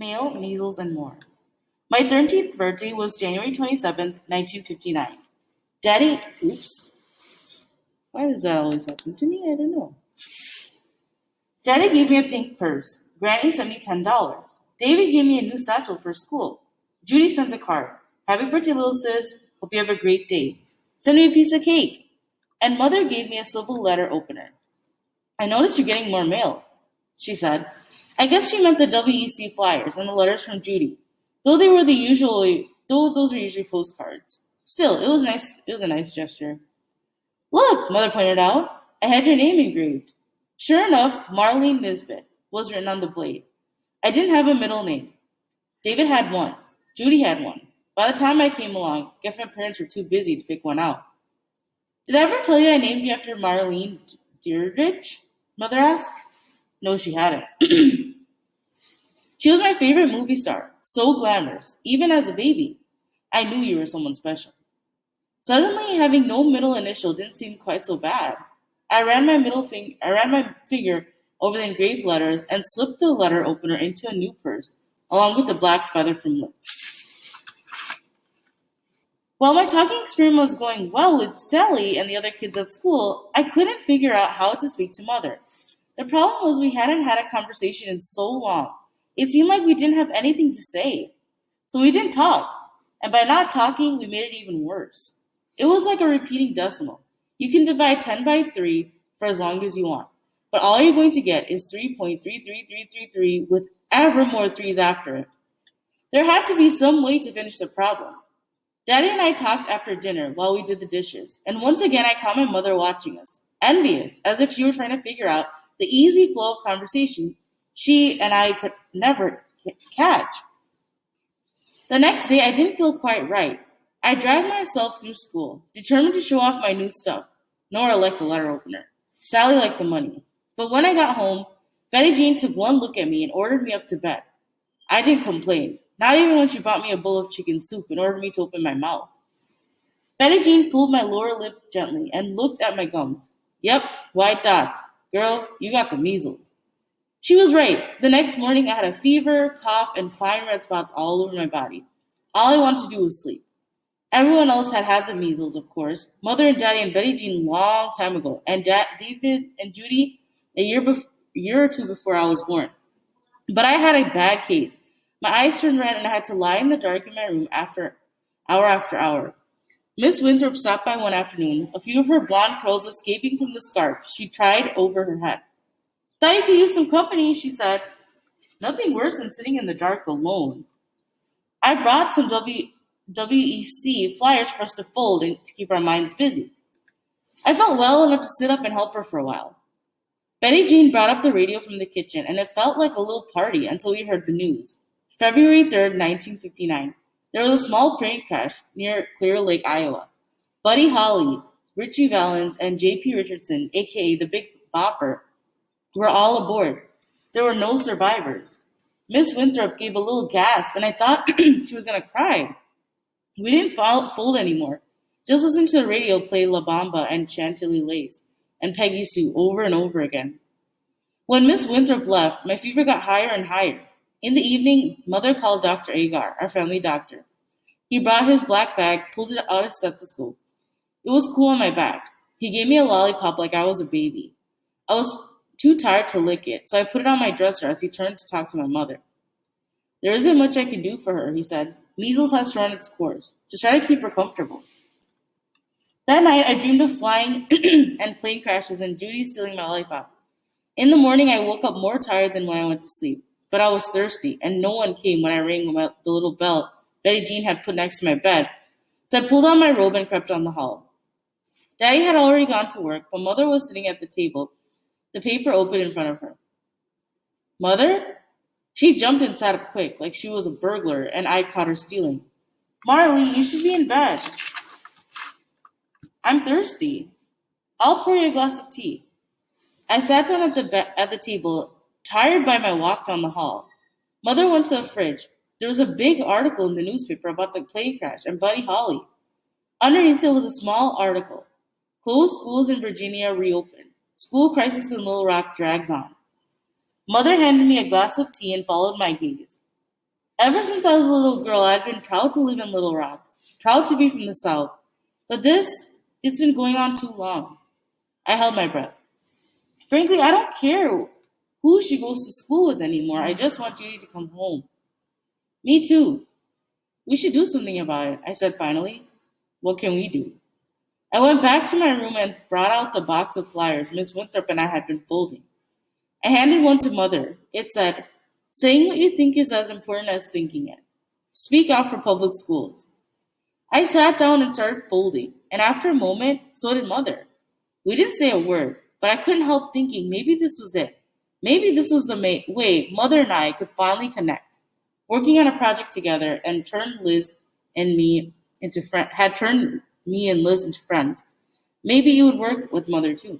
Mail, measles, and more. My 13th birthday was January 27th, 1959. Daddy, oops, why does that always happen to me? I don't know. Daddy gave me a pink purse. Granny sent me $10. David gave me a new satchel for school. Judy sent a card. Happy birthday, little sis. Hope you have a great day. Send me a piece of cake. And mother gave me a silver letter opener. I noticed you're getting more mail, she said. I guess she meant the WEC flyers and the letters from Judy. Though those were usually postcards. Still, it was a nice gesture. Look, mother pointed out. I had your name engraved. Sure enough, Marlene Nisbet was written on the blade. I didn't have a middle name. David had one. Judy had one. By the time I came along, guess my parents were too busy to pick one out. Did I ever tell you I named you after Marlene Dietrich? Mother asked. No, she hadn't. She was my favorite movie star. So glamorous. Even as a baby. I knew you were someone special. Suddenly, having no middle initial didn't seem quite so bad. I ran my finger over the engraved letters and slipped the letter opener into a new purse, along with the black feather from lips. While my talking experiment was going well with Sally and the other kids at school, I couldn't figure out how to speak to mother. The problem was we hadn't had a conversation in so long. It seemed like we didn't have anything to say. So we didn't talk. And by not talking, we made it even worse. It was like a repeating decimal. You can divide 10 by 3 for as long as you want. But all you're going to get is 3.33333 with ever more threes after it. There had to be some way to finish the problem. Daddy and I talked after dinner while we did the dishes, and once again I caught my mother watching us, envious, as if she were trying to figure out the easy flow of conversation she and I could never catch. The next day I didn't feel quite right. I dragged myself through school, determined to show off my new stuff. Nora liked the letter opener. Sally liked the money. But when I got home, Betty Jean took one look at me and ordered me up to bed. I didn't complain, not even when she brought me a bowl of chicken soup and ordered me to open my mouth. Betty Jean pulled my lower lip gently and looked at my gums. Yep, white dots. Girl, you got the measles. She was right. The next morning I had a fever, cough, and fine red spots all over my body. All I wanted to do was sleep. Everyone else had had the measles, of course. Mother and Daddy and Betty Jean long time ago, and David and Judy a year or two before I was born. But I had a bad case. My eyes turned red, and I had to lie in the dark in my room after hour. Miss Winthrop stopped by one afternoon, a few of her blonde curls escaping from the scarf she tied over her head. Thought you could use some company, she said. Nothing worse than sitting in the dark alone. I brought some WEC flyers for us to fold and to keep our minds busy. I felt well enough to sit up and help her for a while. Betty Jean brought up the radio from the kitchen, and it felt like a little party until we heard the news. February 3rd, 1959. There was a small plane crash near Clear Lake, Iowa. Buddy Holly, Richie Valens, and J.P. Richardson, a.k.a. the Big Bopper, were all aboard. There were no survivors. Miss Winthrop gave a little gasp, and I thought she was going to cry. We didn't fold anymore. Just listen to the radio play La Bamba and Chantilly Lace and Peggy Sue over and over again. When Miss Winthrop left, my fever got higher and higher. In the evening, Mother called Dr. Agar, our family doctor. He brought his black bag, pulled it out of stethoscope. It was cool on my back. He gave me a lollipop like I was a baby. I was too tired to lick it, so I put it on my dresser as he turned to talk to my mother. There isn't much I can do for her, he said. Measles has run its course. Just try to keep her comfortable. That night, I dreamed of flying and plane crashes and Judy stealing my lollipop. In the morning, I woke up more tired than when I went to sleep. But I was thirsty, and no one came when I rang the little bell Betty Jean had put next to my bed. So I pulled on my robe and crept down the hall. Daddy had already gone to work, but Mother was sitting at the table, the paper open in front of her. Mother? She jumped and sat up quick, like she was a burglar, and I caught her stealing. Marley, you should be in bed. I'm thirsty. I'll pour you a glass of tea. I sat down at the table, tired by my walk down the hall. Mother went to the fridge. There was a big article in the newspaper about the plane crash and Buddy Holly. Underneath it was a small article. Closed schools in Virginia reopen. School crisis in Little Rock drags on. Mother handed me a glass of tea and followed my gaze. Ever since I was a little girl, I'd been proud to live in Little Rock, proud to be from the South. But it's been going on too long. I held my breath. Frankly, I don't care who she goes to school with anymore. I just want Judy to come home. Me too. We should do something about it, I said finally. What can we do? I went back to my room and brought out the box of flyers Miss Winthrop and I had been folding. I handed one to Mother. It said, saying what you think is as important as thinking it. Speak out for public schools. I sat down and started folding, and after a moment, so did Mother. We didn't say a word, but I couldn't help thinking maybe this was it. Maybe this was the way Mother and I could finally connect, working on a project together and had turned me and Liz into friends. Maybe it would work with Mother too.